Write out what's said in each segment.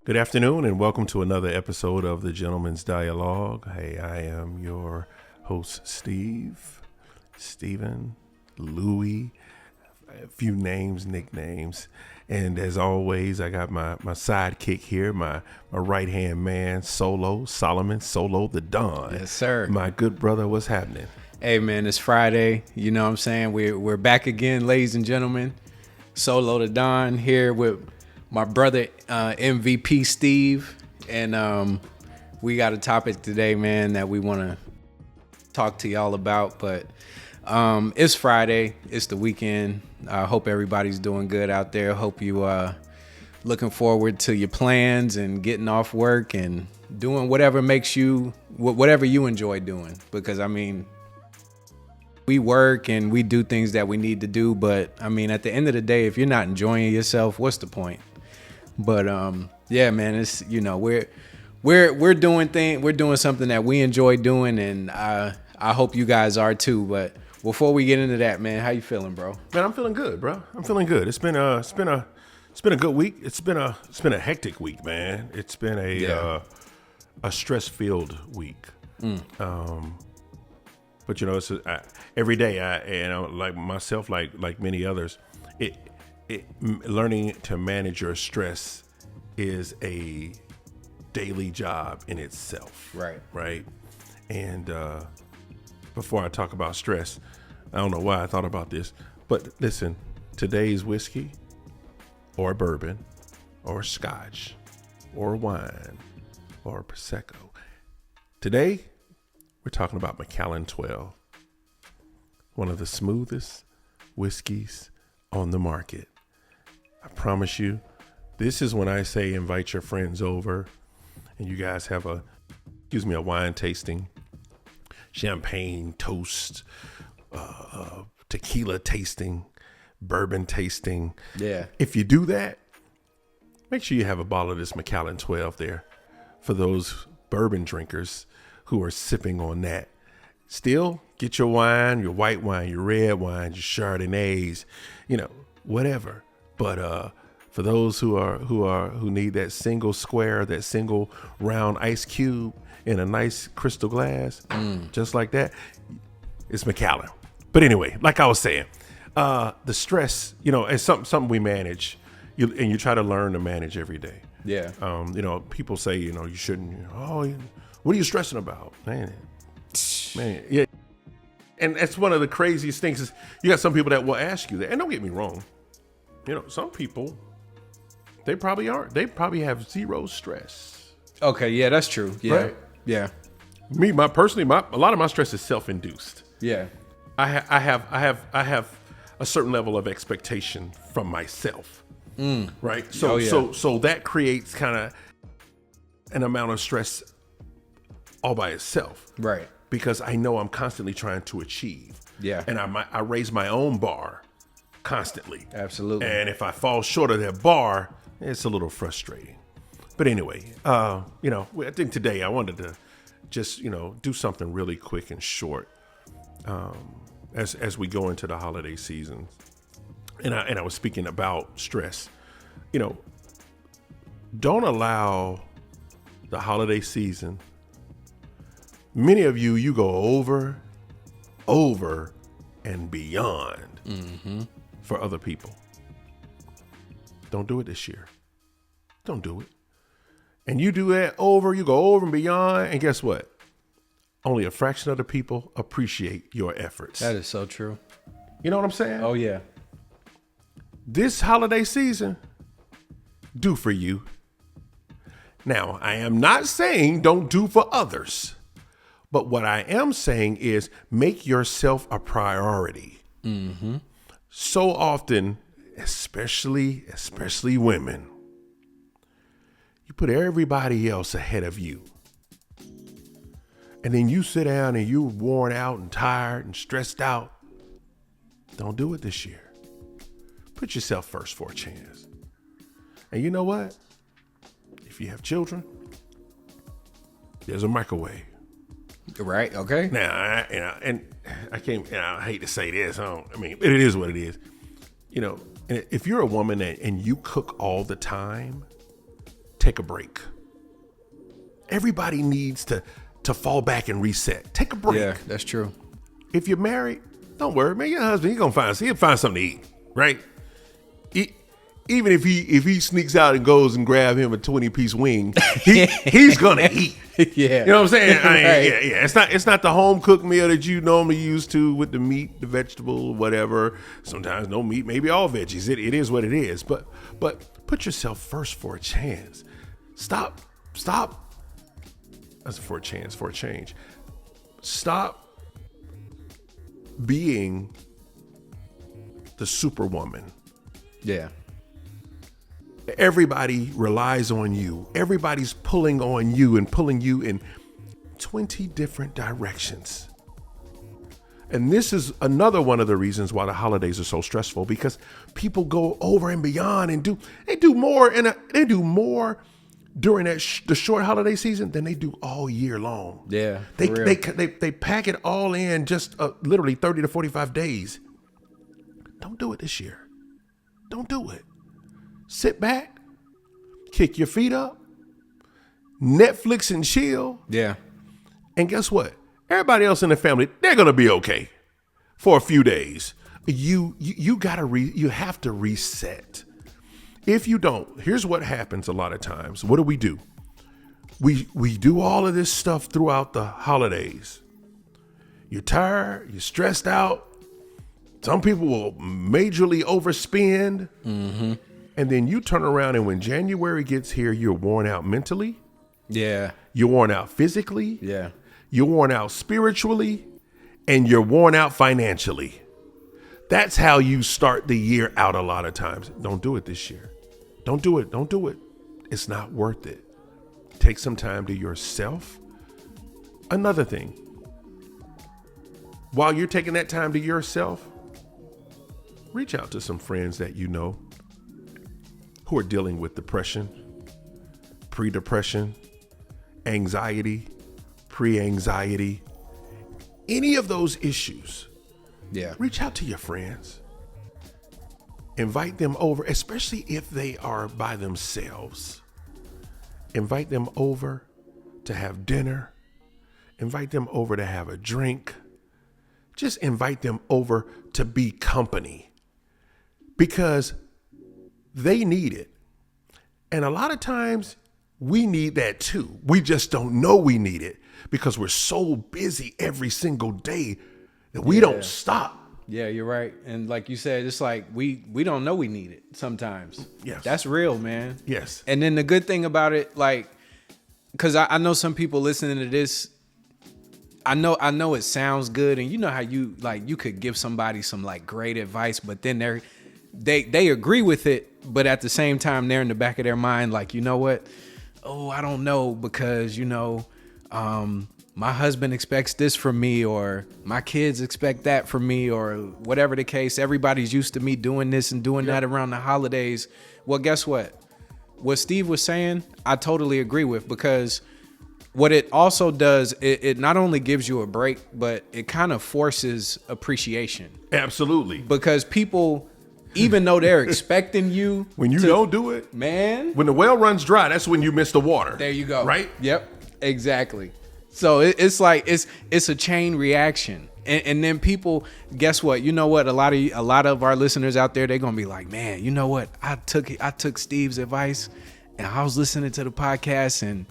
Good afternoon and welcome to another episode of the Gentlemen's Dialogue. Hey, I am your host, Steven, Louie, a few names, nicknames. And as always, I got my sidekick here, my right-hand man, Solomon the Don. Yes, sir. My good brother, what's happening? Hey, man, it's Friday. You know what I'm saying? We're back again, ladies and gentlemen. Solo the Don here with my brother, MVP Steve. And we got a topic today, man, that we want to talk to y'all about. But it's Friday. It's the weekend. I hope everybody's doing good out there. Hope you looking forward to your plans and getting off work and doing whatever you enjoy doing. Because, I mean, we work and we do things that we need to do. But, I mean, at the end of the day, if you're not enjoying yourself, what's the point? But yeah, man, it's, you know, we're doing something that we enjoy doing, and I hope you guys are too. But before we get into that, man, how you feeling, bro? Man, I'm feeling good, bro. I'm feeling good. It's been a good week. It's been a hectic week, man. It's been a stress-filled week. But you know, every day, like myself, like many others, learning to manage your stress is a daily job in itself. Right. And before I talk about stress, I don't know why I thought about this, but listen, today's whiskey or bourbon or scotch or wine or Prosecco. Today, we're talking about Macallan 12, one of the smoothest whiskeys on the market. I promise you, this is when I say invite your friends over and you guys have a wine tasting, champagne toast, tequila tasting, bourbon tasting. Yeah. If you do that, make sure you have a bottle of this Macallan 12 there for those bourbon drinkers who are sipping on that. Still, get your wine, your white wine, your red wine, your Chardonnays, you know, whatever. But for those who need that single square, that single round ice cube in a nice crystal glass, just like that, it's Macallan. But anyway, like I was saying, the stress, you know, is something we manage, and you try to learn to manage every day. Yeah. You know, people say, you know, you shouldn't. What are you stressing about, man? Yeah. And that's one of the craziest things is you got some people that will ask you that. And don't get me wrong. You know, some people, they probably aren't. They probably have zero stress. Okay. Yeah, that's true. Yeah. Right? Yeah. Me, a lot of my stress is self-induced. Yeah. I have a certain level of expectation from myself. Right. So that creates kind of an amount of stress all by itself. Right. Because I know I'm constantly trying to achieve. Yeah. And I raise my own bar constantly. Absolutely. And if I fall short of that bar, it's a little frustrating. But anyway, you know, I think today I wanted to just, you know, do something really quick and short as we go into the holiday season. And I was speaking about stress. You know, don't allow the holiday season. Many of you go over and beyond for other people. Don't do it this year. Don't do it. And you do that you go over and beyond, and guess what? Only a fraction of the people appreciate your efforts. That is so true. You know what I'm saying? Oh, yeah. This holiday season, do for you. Now, I am not saying don't do for others. But what I am saying is make yourself a priority. So often, especially women, you put everybody else ahead of you. And then you sit down and you're worn out and tired and stressed out. Don't do it this year. Put yourself first for a chance. And you know what? If you have children, there's a microwave. Right. Okay. Now, I hate to say this. It is what it is. You know, if you're a woman and you cook all the time, take a break. Everybody needs to fall back and reset. Take a break. Yeah, that's true. If you're married, don't worry, man. Your husband, he'll find something to eat, right? Even if he sneaks out and goes and grab him a 20-piece wing, he's gonna eat. Yeah, you know what I'm saying? Right. Yeah. It's not the home cooked meal that you normally used to with the meat, the vegetable, whatever. Sometimes no meat, maybe all veggies. It is what it is. But put yourself first for a chance. Stop. That's for a chance, for a change. Stop being the superwoman. Yeah. Everybody relies on you. Everybody's pulling on you and pulling you in 20 different directions. And this is another one of the reasons why the holidays are so stressful, because people go over and beyond and they do more during the short holiday season than they do all year long. Yeah, they pack it all in just literally 30 to 45 days. Don't do it this year. Don't do it. Sit back, kick your feet up, Netflix and chill. Yeah. And guess what? Everybody else in the family, they're gonna be okay for a few days. You have to reset. If you don't, here's what happens a lot of times. What do? We do all of this stuff throughout the holidays. You're tired, you're stressed out. Some people will majorly overspend. Mm-hmm. And then you turn around and when January gets here, you're worn out mentally. Yeah. You're worn out physically. Yeah. You're worn out spiritually. And you're worn out financially. That's how you start the year out a lot of times. Don't do it this year. Don't do it. Don't do it. It's not worth it. Take some time to yourself. Another thing. While you're taking that time to yourself, reach out to some friends that you know who are dealing with depression, pre-depression, anxiety, pre-anxiety, any of those issues. Yeah. Reach out to your friends. Invite them over, especially if they are by themselves. Invite them over to have dinner. Invite them over to have a drink. Just invite them over to be company because they need it. And a lot of times we need that too. We just don't know we need it because we're so busy every single day that we don't stop. Yeah, you're right. And like you said, it's like we don't know we need it sometimes. Yes. That's real, man. Yes. And then the good thing about it, like, because I know some people listening to this, I know it sounds good, and you know how you could give somebody some like great advice, but then they agree with it, but at the same time they're in the back of their mind like, you know what? Oh, I don't know, because my husband expects this from me, or my kids expect that from me, or whatever the case. Everybody's used to me doing this and doing that around the holidays. Well, guess what? What Steve was saying, I totally agree with, because what it also does, it not only gives you a break, but it kind of forces appreciation. Absolutely. Because people, even though they're expecting you, when you don't do it, man, when the well runs dry, that's when you miss the water. There you go. Right? Yep. Exactly. So it's like it's a chain reaction, and then people, guess what? You know what? A lot of our listeners out there, they're gonna be like, man, you know what? I took Steve's advice, and I was listening to the podcast, and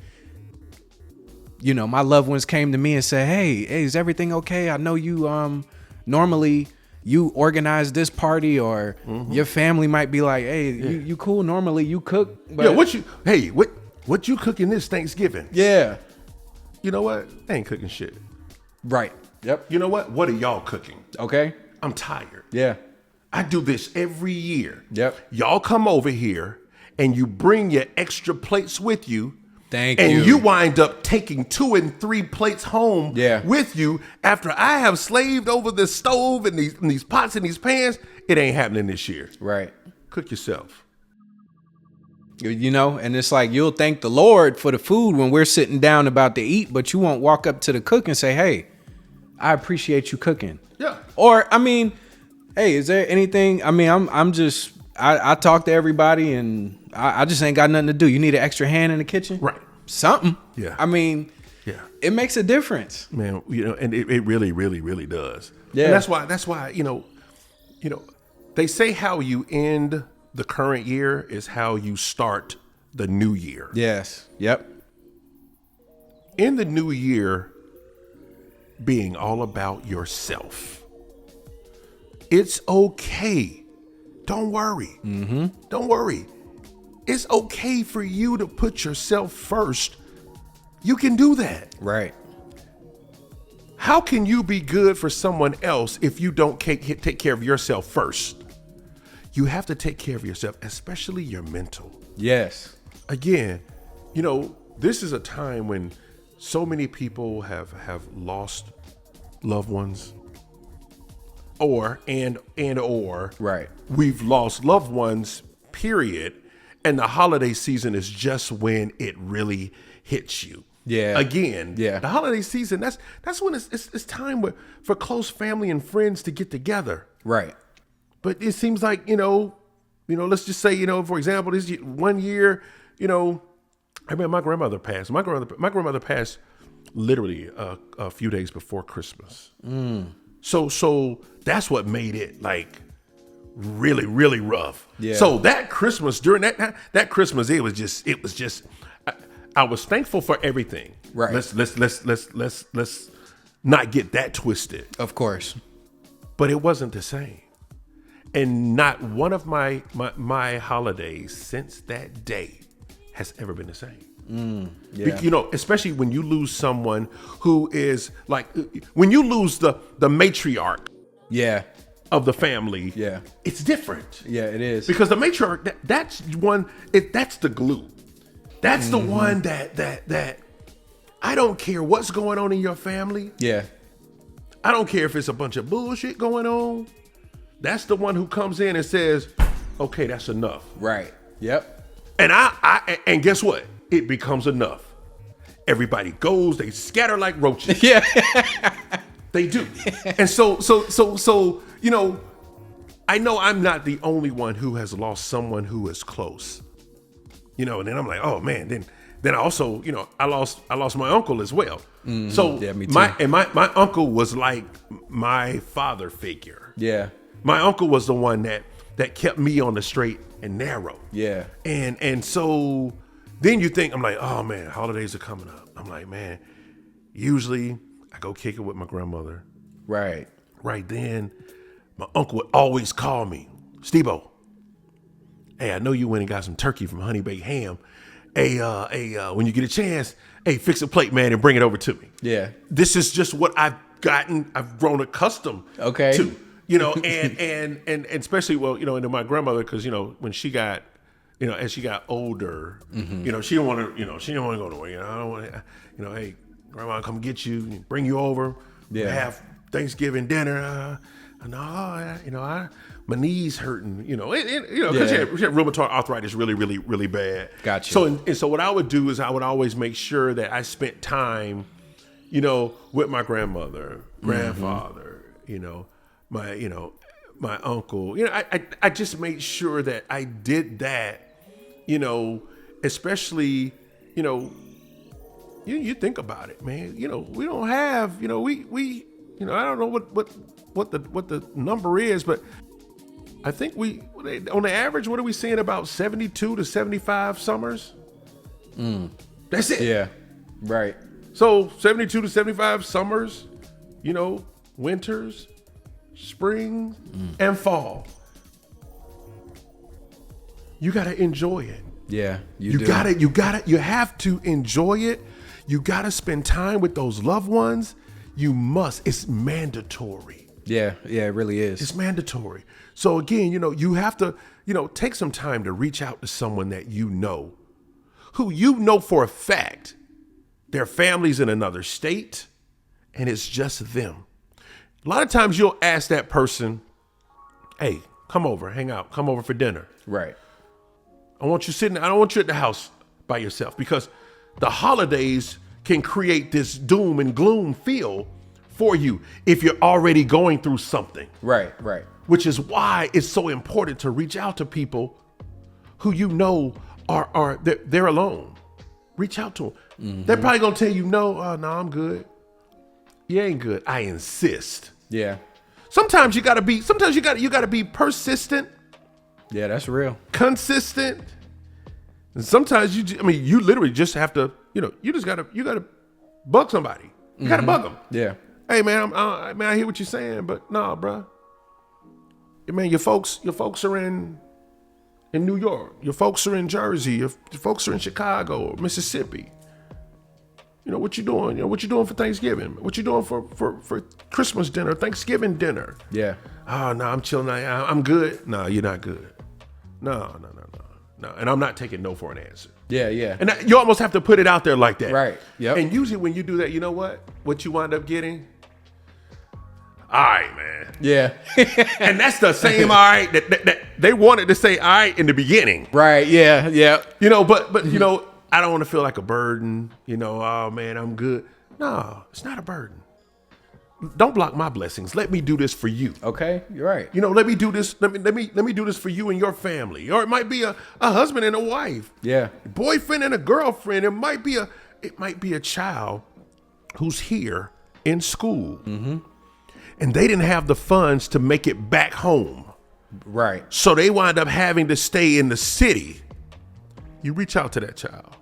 my loved ones came to me and said, hey, is everything okay? I know you normally you organize this party, or your family might be like, hey, you cool? Normally you cook, but what you cooking this Thanksgiving? Yeah. You know what? They ain't cooking shit. Right. Yep. You know what? What are y'all cooking? Okay. I'm tired. Yeah. I do this every year. Yep. Y'all come over here and you bring your extra plates with you. Thank you. And you wind up taking 2 and 3 plates home with you after I have slaved over the stove and these pots and these pans. It ain't happening this year. Right. Cook yourself. And it's like, you'll thank the Lord for the food when we're sitting down about to eat, but you won't walk up to the cook and say, hey, I appreciate you cooking. Yeah. Or, hey, is there anything? I'm just I talk to everybody, and I just ain't got nothing to do. You need an extra hand in the kitchen, Right? Something. Yeah. I mean, yeah, it makes a difference, man. And it really, really, really does. Yeah. And that's why they say how you end the current year is how you start the new year. Yes. Yep. In the new year, being all about yourself. It's okay. Don't worry. Don't worry. It's okay for you to put yourself first. You can do that. Right. How can you be good for someone else if you don't take care of yourself first? You have to take care of yourself, especially your mental. Yes. Again, this is a time when so many people have lost loved ones, or Right. we've lost loved ones, period. And the holiday season is just when it really hits you. Yeah. Again, Yeah. the holiday season, that's when it's time for close family and friends to get together. Right. But it seems like, let's just say, for example, this one year, I remember my grandmother passed. My grandmother passed literally a few days before Christmas. So that's what made it like really, really rough. Yeah. So that Christmas, during that Christmas, it was just I was thankful for everything. Right. Let's not get that twisted. Of course. But it wasn't the same. And not one of my holidays since that day has ever been the same. Yeah. Especially when you lose someone who is like, when you lose the matriarch Yeah. of the family, Yeah. it's different. Yeah, it is. Because the matriarch, that's the glue. That's the one that I don't care what's going on in your family. Yeah. I don't care if it's a bunch of bullshit going on. That's the one who comes in and says, okay, that's enough. Right. Yep. And and guess what? It becomes enough. Everybody goes, they scatter like roaches. Yeah. They do. And so, I know I'm not the only one who has lost someone who is close. And then I'm like, oh man, then I also, I lost my uncle as well. So yeah, me too. my uncle was like my father figure. Yeah. My uncle was the one that kept me on the straight and narrow. Yeah. And so then you think, I'm like, oh man, holidays are coming up. I'm like, man, usually I go kick it with my grandmother. Right. Right then, my uncle would always call me, Steve-O, hey, I know you went and got some turkey from Honey Baked Ham. Hey, when you get a chance, hey, fix a plate, man, and bring it over to me. Yeah. This is just what I've grown accustomed to. And especially, and my grandmother, because, when she got, as she got older, she didn't want to, she didn't want to go nowhere. I don't want to, hey, grandma, come get you, bring you over, have Thanksgiving dinner. My knees hurting, because she had rheumatoid arthritis really, really, really bad. Gotcha. So what I would do is I would always make sure that I spent time, with my grandmother, grandfather, my uncle. I just made sure that I did that, especially, you think about it, man. We don't have, we I don't know what the number is, but I think on the average, what are we seeing, about 72 to 75 summers? That's it. Yeah. Right. So 72 to 75 summers, winters, spring, and fall. You got to enjoy it. Yeah, you have to enjoy it. You got to spend time with those loved ones. You must. It's mandatory. Yeah, it really is. It's mandatory. So again, you have to, take some time to reach out to someone that who for a fact their family's in another state and it's just them. A lot of times you'll ask that person, hey, come over, hang out, come over for dinner. Right. I don't want you at the house by yourself, because the holidays can create this doom and gloom feel for you if you're already going through something. Right. which is why it's so important to reach out to people who you know they're alone. Reach out to them. Mm-hmm. They're probably gonna tell you no, I'm good. You ain't good. I insist. Yeah. Sometimes you gotta be persistent. Yeah, that's real. Consistent. And sometimes you literally just have to, you gotta bug somebody. You gotta bug them. Yeah. Hey man, I hear what you're saying, but nah, bro. Man, your folks are in New York. Your folks are in Jersey. Your folks are in Chicago or Mississippi. What you doing? What you doing for Thanksgiving? What you doing for Christmas dinner, Thanksgiving dinner? Yeah. Oh, no, I'm chilling. I'm good. No, you're not good. No. And I'm not taking no for an answer. Yeah, yeah. And you almost have to put it out there like that. Right. Yep. And usually when you do that, you know what you wind up getting? All right, man. Yeah. And that's the same all right that they wanted to say all right in the beginning. Right. Yeah. Yeah. But I don't want to feel like a burden. Oh man, I'm good. No, it's not a burden. Don't block my blessings. Let me do this for you. Okay, you're right. Let me do this. Let me do this for you and your family. Or it might be a husband and a wife. Yeah. Boyfriend and a girlfriend. It might be a child who's here in school. Mm-hmm. And they didn't have the funds to make it back home. Right. So they wind up having to stay in the city. You reach out to that child.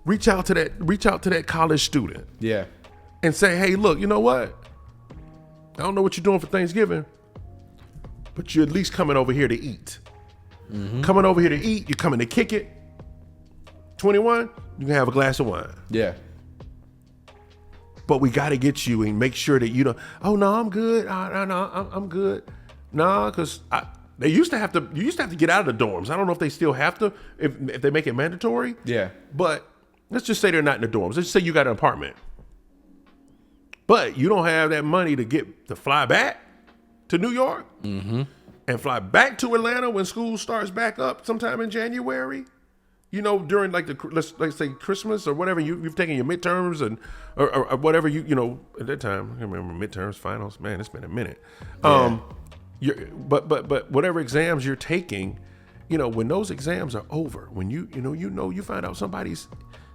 Reach out to that college student. Yeah. And say, hey, look, you know what? I don't know what you're doing for Thanksgiving, but you're at least coming over here to eat. Mm-hmm. Coming over here to eat, you're coming to kick it. 21, you can have a glass of wine. Yeah. But we got to get you and make sure that you don't, oh, no, I'm good. I'm good. No, because you used to have to get out of the dorms. I don't know if they still have to, if they make it mandatory. Yeah. But let's just say they're not in the dorms. Let's just say you got an apartment. But you don't have that money to fly back to New York and fly back to Atlanta when school starts back up sometime in January. During let's say Christmas or whatever, you've taken your midterms or whatever at that time. I remember midterms, finals. Man, it's been a minute. Yeah. But whatever exams you're taking, when those exams are over, when you find out somebody's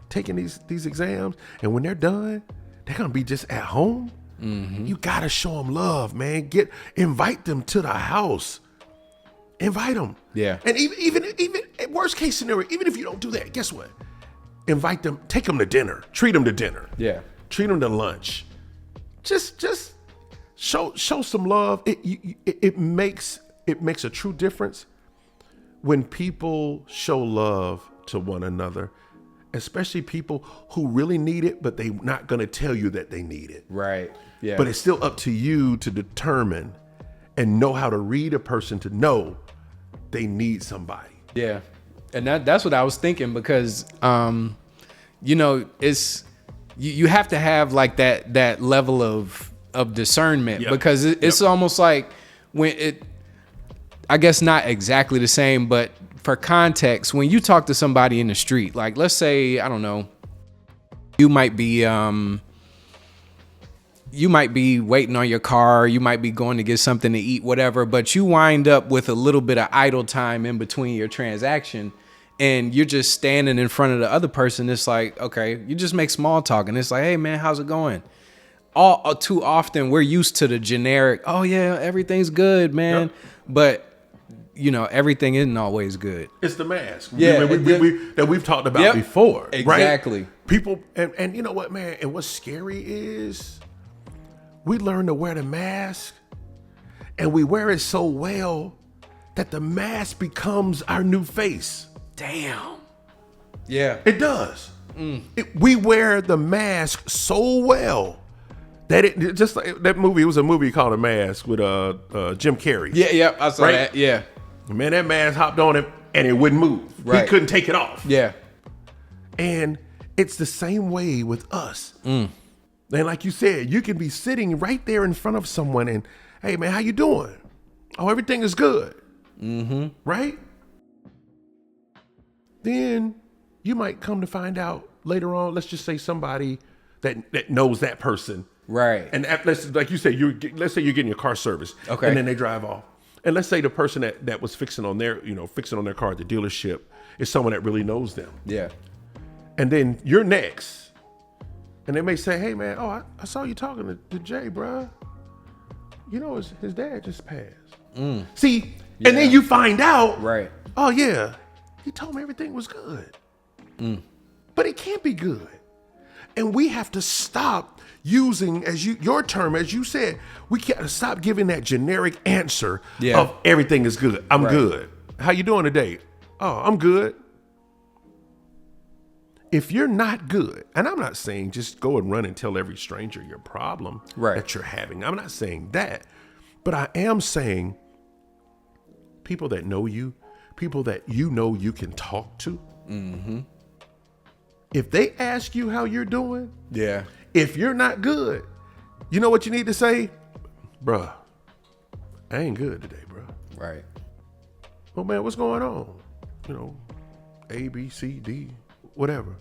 taking these exams, and when they're done, they're gonna be just at home. Mm-hmm. You gotta show them love, man. Invite them to the house. Invite them. Yeah. And even worst case scenario, even if you don't do that, guess what? Invite them. Take them to dinner. Treat them to dinner. Yeah. Treat them to lunch. Just show some love. It makes a true difference when people show love to one another. Especially people who really need it, but they're not going to tell you that they need it. Right. Yeah. But it's still up to you to determine and know how to read a person to know they need somebody. Yeah. And that's what I was thinking because, it's you have to have like that level of discernment because it's almost like I guess not exactly the same, but for context, when you talk to somebody in the street, like let's say, I don't know, you might be waiting on your car, you might be going to get something to eat, whatever, but you wind up with a little bit of idle time in between your transaction and you're just standing in front of the other person. It's like, okay, you just make small talk and it's like, hey man, how's it going? All too often we're used to the generic, oh yeah, everything's good, man. Yep. But everything isn't always good. It's the mask. Yeah, that we've talked about before. Exactly. Right? People, and you know what, man? And what's scary is we learn to wear the mask and we wear it so well that the mask becomes our new face. Damn. Yeah. It does. We wear the mask so well that it just like that movie. It was a movie called A Mask with Jim Carrey. Yeah, I saw that. Yeah. Man, that mask hopped on him and it wouldn't move. Right. He couldn't take it off. Yeah. And it's the same way with us. And like you said, you can be sitting right there in front of someone and, hey man, how you doing? Oh, everything is good. Mm-hmm. Right? Then you might come to find out later on, let's just say somebody that knows that person. Right. And like you said, let's say you're getting your car serviced. Okay. And then they drive off. And let's say the person that was fixing on their car at the dealership is someone that really knows them. Yeah. And then you're next. And they may say, hey, man, I saw you talking to Jay, bruh. You know, his dad just passed. See, and then you find out, right? Oh, yeah, he told me everything was good. But it can't be good. And we have to stop using, your term, as you said, we can't stop giving that generic answer of everything is good. I'm good. How you doing today? Oh, I'm good. If you're not good, and I'm not saying just go and run and tell every stranger your problem that you're having. I'm not saying that. But I am saying people that know you, people that you know you can talk to, if they ask you how you're doing, if you're not good, you know what you need to say? Bruh, I ain't good today, bruh. Right. Oh, man, what's going on? You know, A, B, C, D, whatever.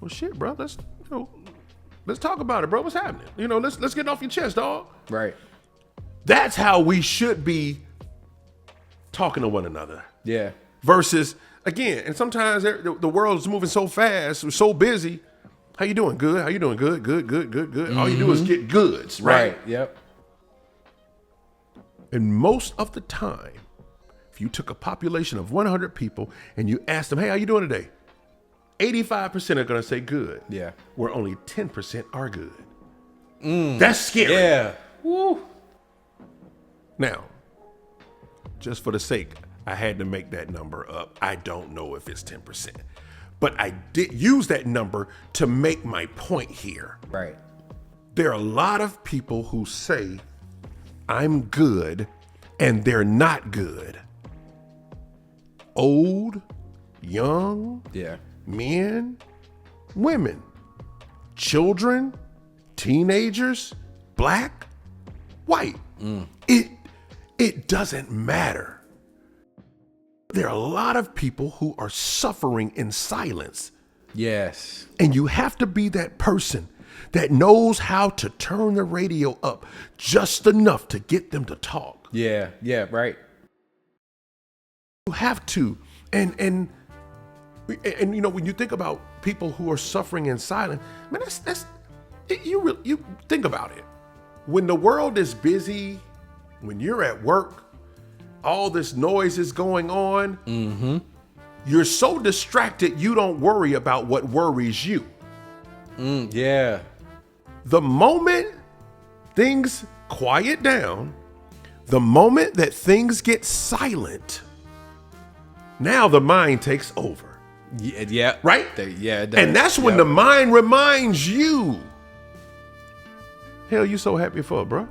Well, shit, bro. Let's talk about it, bro. What's happening? Let's get it off your chest, dog. Right. That's how we should be talking to one another. Yeah. Versus, again, and sometimes the world is moving so fast, we're so busy. How you doing? Good. How you doing? Good. All you do is get goods, right? Yep. And most of the time, if you took a population of 100 people and you asked them, hey, how you doing today? 85% are going to say good. Yeah. Where only 10% are good. That's scary. Yeah. Woo. Now, just for the sake, I had to make that number up. I don't know if it's 10%. But I did use that number to make my point here. Right. There are a lot of people who say, I'm good, and they're not good. Old, young, men, women, children, teenagers, black, white. It doesn't matter. There are a lot of people who are suffering in silence. Yes. And you have to be that person that knows how to turn the radio up just enough to get them to talk. Yeah, right. You have to. And when you think about people who are suffering in silence, man, you think about it. When the world is busy, when you're at work, all this noise is going on. You're so distracted you don't worry about what worries you. Yeah. The moment things quiet down, the moment that things get silent, now the mind takes over. Yeah. Right? Yeah, it does. And that's when the mind reminds you, hell, you so happy for, bro?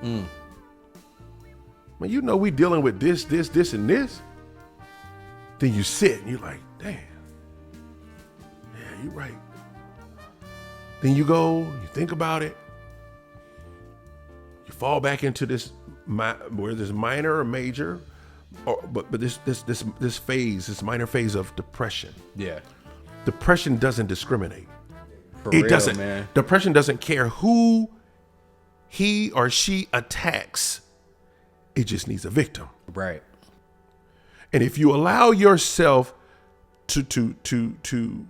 Man, you know we dealing with this, and this. Then you sit and you're like, damn. Yeah, you're right. Then you go, you think about it. You fall back into this, where there's minor or major, but this phase, this minor phase of depression. Yeah. Depression doesn't discriminate. It doesn't, man. Depression doesn't care who he or she attacks. It just needs a victim. Right. And if you allow yourself to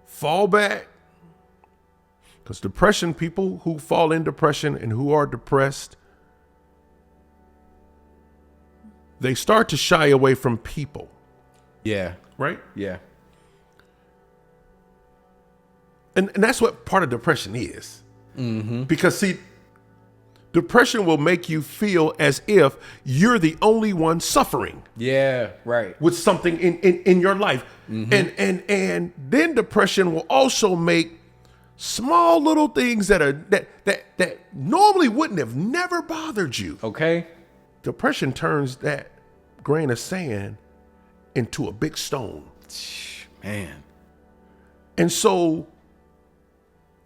fall back, because depression, people who fall in depression and who are depressed, they start to shy away from people. Yeah. Right? Yeah. And that's what part of depression is. Because, see, depression will make you feel as if you're the only one suffering. Yeah, right. With something in your life. And then depression will also make small little things that normally wouldn't have never bothered you. Okay. Depression turns that grain of sand into a big stone. Man. And so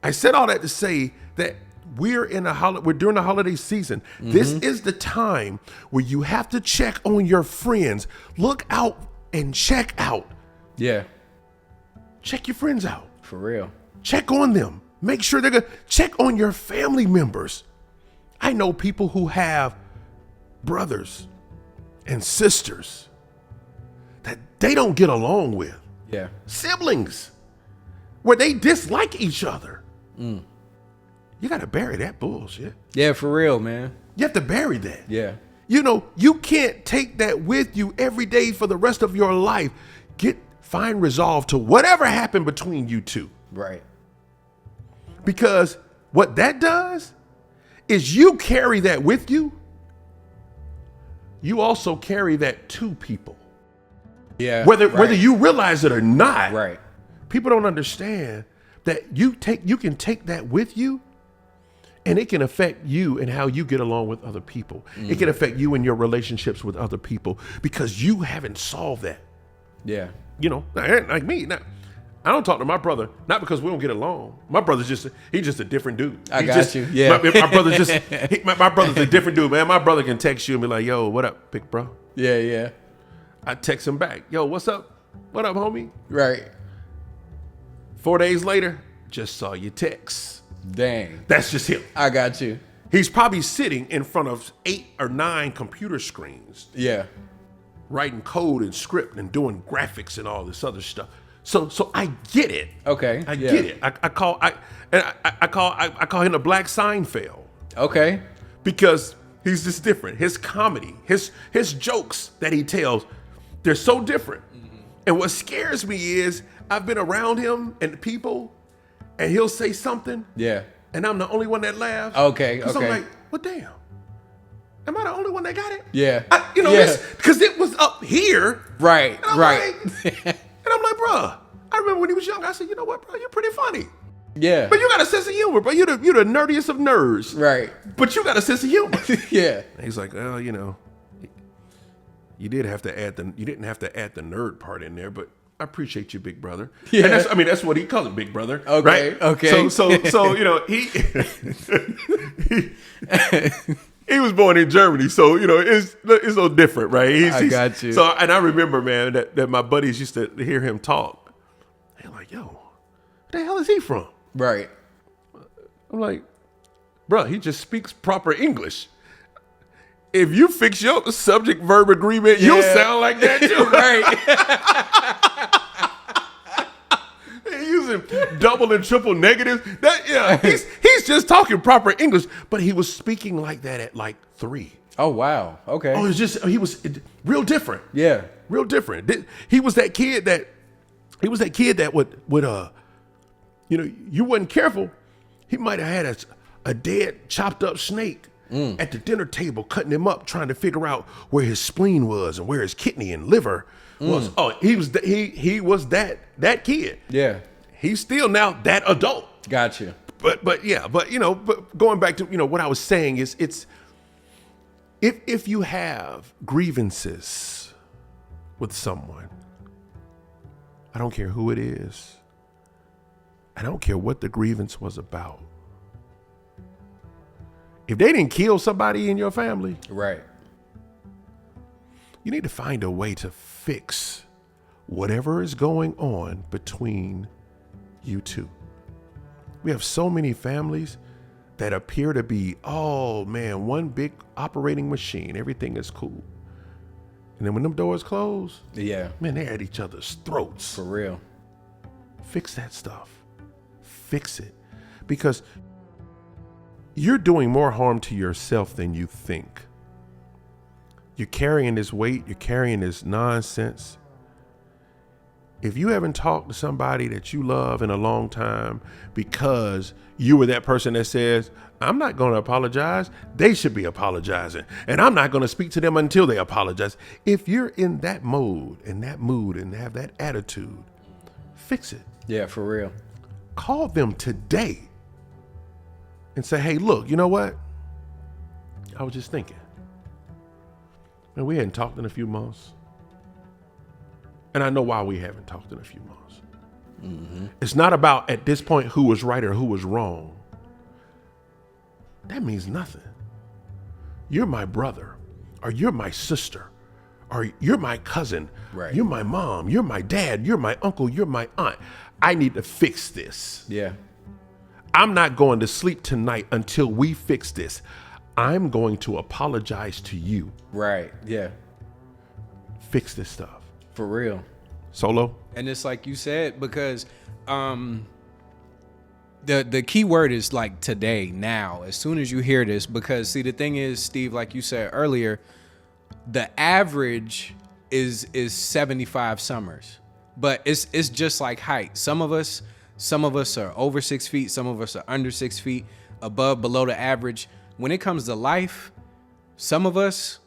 I said all that to say that we're during the holiday season. This is the time where you have to check on your friends. Look out and check out. Yeah. Check your friends out. For real. Check on them. Make sure they're good. Check on your family members. I know people who have brothers and sisters that they don't get along with. Yeah. Siblings where they dislike each other. You got to bury that bullshit. Yeah, for real, man. You have to bury that. Yeah. You know, you can't take that with you every day for the rest of your life. Find resolve to whatever happened between you two. Right. Because what that does is you carry that with you. You also carry that to people. Yeah. Whether you realize it or not. Right. People don't understand that you can take that with you, and it can affect you and how you get along with other people. It can affect you and your relationships with other people because you haven't solved that. Yeah. You know, like me. Now, I don't talk to my brother, not because we don't get along. My brother's he's just a different dude. I got you. Yeah. My brother's my brother's a different dude, man. My brother can text you and be like, yo, what up, big bro? Yeah, yeah. I text him back, yo, what's up? What up, homie? Right. 4 days later, just saw your text. Dang. That's just him. I got you. He's probably sitting in front of 8 or 9 computer screens. Yeah. Writing code and script and doing graphics and all this other stuff. So I get it. Okay. I get it. I call him the Black Seinfeld. Okay. Because he's just different. His comedy, his jokes that he tells, they're so different. And what scares me is I've been around him and people, and he'll say something. Yeah. And I'm the only one that laughs. Okay. Because Okay. I'm like, well, damn. Am I the only one that got it? Yeah. Because it was up here. Right. And Right. And I'm like, bruh, I remember when he was young, I said, you know what, bro, you're pretty funny. Yeah. But you got a sense of humor, bro. You're the nerdiest of nerds. Right. But you got a sense of humor. Yeah. And he's like, oh, you know, you didn't have to add the nerd part in there, but I appreciate you, big brother. Yeah. And that's what he calls it, big brother. Okay. Right? Okay. So you know, he was born in Germany, so you know it's so different, right? I got you. So, and I remember, man, that my buddies used to hear him talk. They're like, "Yo, where the hell is he from?" Right. I'm like, "Bro, he just speaks proper English. If you fix your subject verb agreement, you'll sound like that too." Right. Using double and triple negatives. He's just talking proper English, but he was speaking like that at like 3. Oh wow. Okay. Oh, he was real different. Yeah. Real different. He was that kid that would you know, you wasn't careful, he might have had a dead chopped up snake at the dinner table, cutting him up, trying to figure out where his spleen was and where his kidney and liver was. Oh, he was that kid. Yeah. He's still now that adult. Gotcha. But you know, but going back to, you know, what I was saying is it's if you have grievances with someone, I don't care who it is. I don't care what the grievance was about. If they didn't kill somebody in your family, Right. you need to find a way to fix whatever is going on between you two. We have so many families that appear to be, oh man, one big operating machine. Everything is cool. And then when them doors close, Yeah. man, they're at each other's throats. For real. Fix that stuff. Fix it. Because you're doing more harm to yourself than you think. You're carrying this weight. You're carrying this nonsense. If you haven't talked to somebody that you love in a long time because you were that person that says, I'm not going to apologize, they should be apologizing, and I'm not going to speak to them until they apologize. If you're in that mode, in that mood, and have that attitude, fix it. Yeah, for real. Call them today and say, hey, look, you know what? I was just thinking. Man, we hadn't talked in a few months. And I know why we haven't talked in a few months. Mm-hmm. It's not about, at this point, who was right or who was wrong. That means nothing. You're my brother, or you're my sister, or you're my cousin. Right. You're my mom. You're my dad. You're my uncle. You're my aunt. I need to fix this. Yeah. I'm not going to sleep tonight until we fix this. I'm going to apologize to you. Right. Yeah. Fix this stuff. For real. Solo. And it's like you said, because the key word is like today, now, as soon as you hear this, because see, the thing is, Steve, like you said earlier, the average is 75 summers, but it's just like height. Some of us are over 6 feet. Some of us are under 6 feet, above, below the average. When it comes to life, some of us,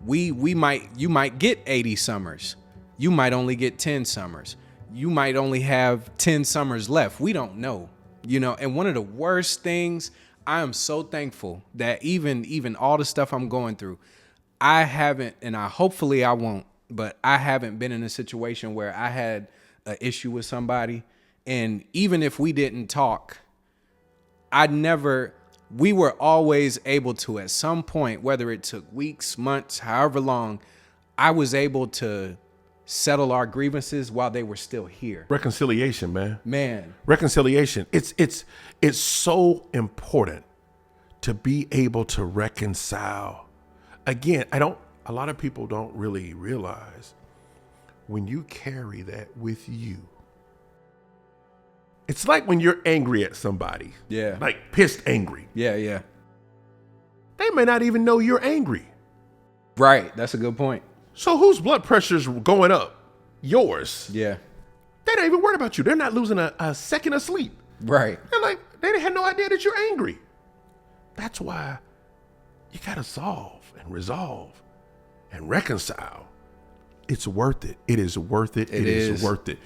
you might get 80 summers. You might only get 10 summers. You might only have 10 summers left. We don't know, and one of the worst things, I am so thankful that even all the stuff I'm going through, I haven't, and hopefully I won't, but I haven't been in a situation where I had an issue with somebody. And even if we didn't talk, we were always able to, at some point, whether it took weeks, months, however long, I was able to settle our grievances while they were still here. Reconciliation, man. Reconciliation. It's so important to be able to reconcile. Again, a lot of people don't really realize when you carry that with you. It's like when you're angry at somebody. Yeah. Like pissed angry. Yeah. They may not even know you're angry. Right. That's a good point. So whose blood pressure's going up? Yours. Yeah. They don't even worry about you. They're not losing a second of sleep. Right. They're like, they had no idea that you're angry. That's why you got to solve and resolve and reconcile. It's worth it. It is worth it. It is worth it.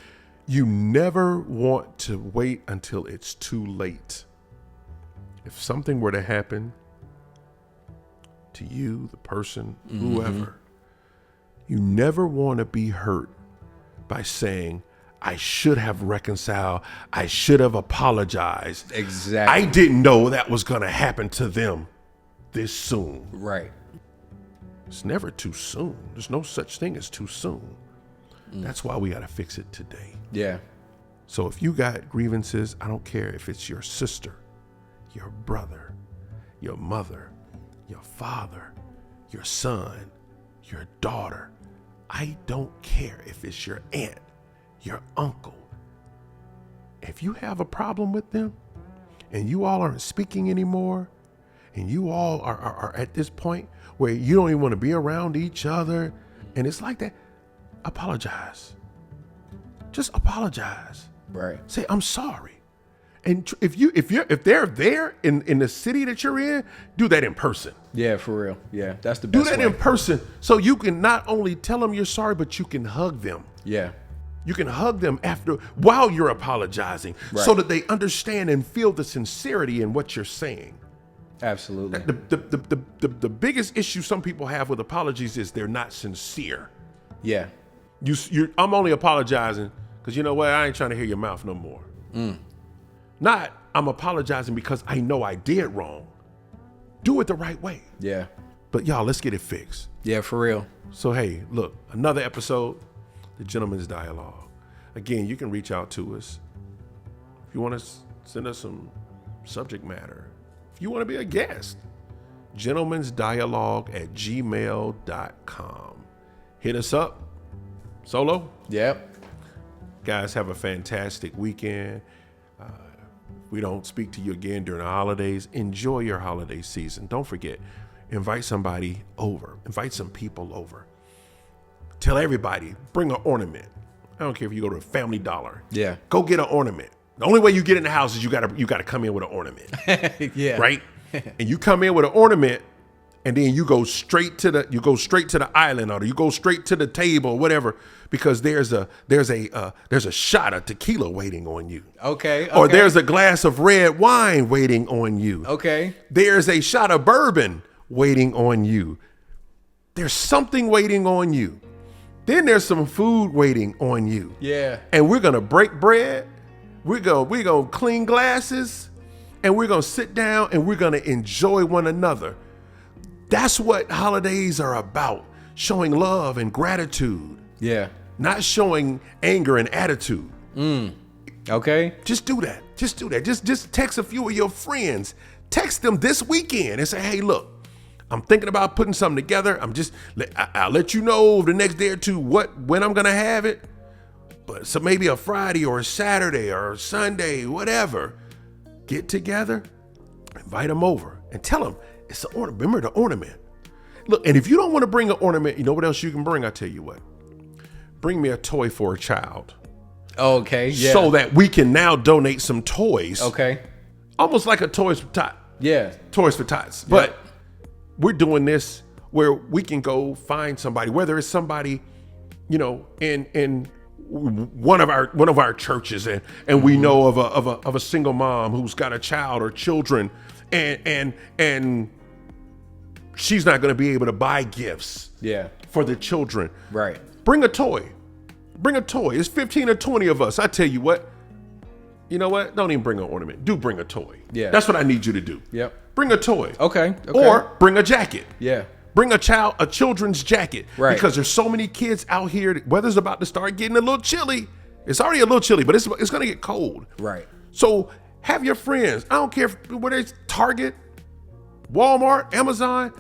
You never want to wait until it's too late. If something were to happen to you, the person, whoever, you never want to be hurt by saying, I should have reconciled. I should have apologized. Exactly. I didn't know that was going to happen to them this soon. Right. It's never too soon. There's no such thing as too soon. That's why we got to fix it today. Yeah. So if you got grievances, I don't care if it's your sister, your brother, your mother, your father, your son, your daughter. I don't care if it's your aunt, your uncle. If you have a problem with them and you all aren't speaking anymore and you all are at this point where you don't even want to be around each other and it's like that, apologize. Just apologize. Right. Say, I'm sorry. And if they're there in the city that you're in, do that in person. Yeah, for real. Yeah, that's the best Do that in person so you can not only tell them you're sorry, but you can hug them. Yeah. You can hug them while you're apologizing, so that they understand and feel the sincerity in what you're saying. Absolutely. The biggest issue some people have with apologies is they're not sincere. Yeah. I'm only apologizing because you know what? I ain't trying to hear your mouth no more. Not I'm apologizing because I know I did wrong. Do it the right way. Yeah. But y'all, let's get it fixed. Yeah, for real. So hey, look, another episode, the Gentlemen's Dialogue. Again, you can reach out to us. If you want to send us some subject matter. If you want to be a guest, gentlemensdialogue@gmail.com. Hit us up. Solo? Yep. Guys, have a fantastic weekend. If we don't speak to you again during the holidays, enjoy your holiday season. Don't forget, invite somebody over. Invite some people over. Tell everybody, bring an ornament. I don't care if you go to a Family Dollar. Yeah. Go get an ornament. The only way you get in the house is you gotta come in with an ornament. Yeah. Right? And you come in with an ornament, and then you go straight to the island, or you go straight to the table, or whatever, because there's a shot of tequila waiting on you. Okay. Or there's a glass of red wine waiting on you. Okay. There's a shot of bourbon waiting on you. There's something waiting on you. Then there's some food waiting on you. Yeah. And we're gonna break bread. We're gonna clean glasses, and we're gonna sit down and we're gonna enjoy one another. That's what holidays are about. Showing love and gratitude. Yeah. Not showing anger and attitude. Okay. Just do that. Just text a few of your friends. Text them this weekend and say, hey, look, I'm thinking about putting something together. I'll let you know the next day or two when I'm gonna have it. But so maybe a Friday or a Saturday or a Sunday, whatever. Get together, invite them over, and tell them it's the ornament. Remember the ornament. Look, and if you don't want to bring an ornament, you know what else you can bring? I tell you what. Bring me a toy for a child. Okay, yeah. So that we can now donate some toys. Okay. Almost like a Toys for Tots. Yeah. Toys for Tots. But we're doing this where we can go find somebody, whether it's somebody, in one of our churches, and we know of a single mom who's got a child or children, and she's not going to be able to buy gifts for the children. Right. Bring a toy. It's 15 or 20 of us. I tell you what. You know what? Don't even bring an ornament. Do bring a toy. Yeah. That's what I need you to do. Yep. Bring a toy. Okay. Or bring a jacket. Yeah. Bring a children's jacket. Right. Because there's so many kids out here. Weather's about to start getting a little chilly. It's already a little chilly, but it's going to get cold. Right. So have your friends. I don't care whether it's Target, Walmart, Amazon.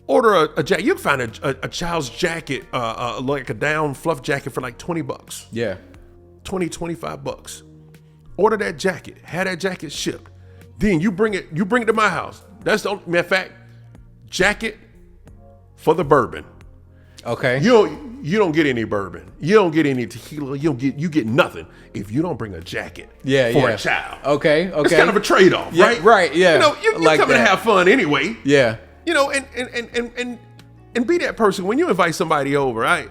Order a jacket. You can find a child's jacket, like a down fluff jacket for like $20. Yeah. $25. Order that jacket. Have that jacket shipped. Then you bring it to my house. That's the only, matter of fact, jacket for the bourbon. Okay. You don't get any bourbon. You don't get any tequila. You get nothing if you don't bring a jacket for a child. Okay. It's kind of a trade-off, right? Right, yeah. You like come to have fun anyway. Yeah. And be that person when you invite somebody over. I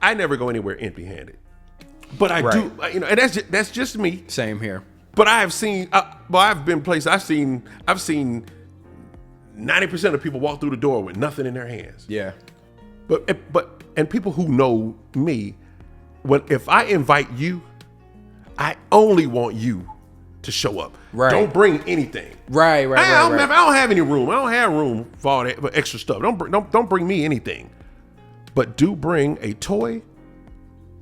never go anywhere empty-handed. But I do, and that's just me. Same here. But I have seen, I've been places. I've seen 90% of people walk through the door with nothing in their hands. Yeah. But people who know me, if I invite you, I only want you to show up. Right. Don't bring anything. Right. I don't have any room. I don't have room for all that extra stuff. Don't bring me anything. But do bring a toy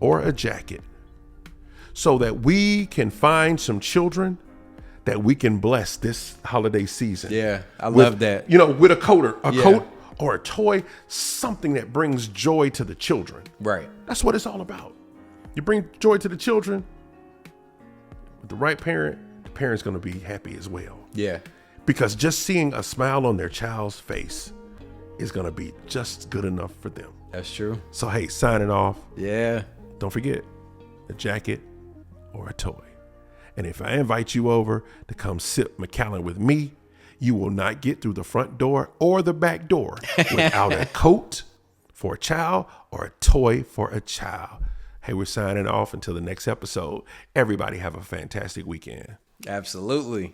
or a jacket, so that we can find some children that we can bless this holiday season. Yeah, I love that. With a coat or a toy, something that brings joy to the children. Right. That's what it's all about. You bring joy to the children, with the right parent, the parent's going to be happy as well. Yeah. Because just seeing a smile on their child's face is going to be just good enough for them. That's true. So, hey, signing off. Yeah. Don't forget a jacket or a toy. And if I invite you over to come sip Macallan with me, you will not get through the front door or the back door without a coat for a child or a toy for a child. Hey, we're signing off until the next episode. Everybody have a fantastic weekend. Absolutely.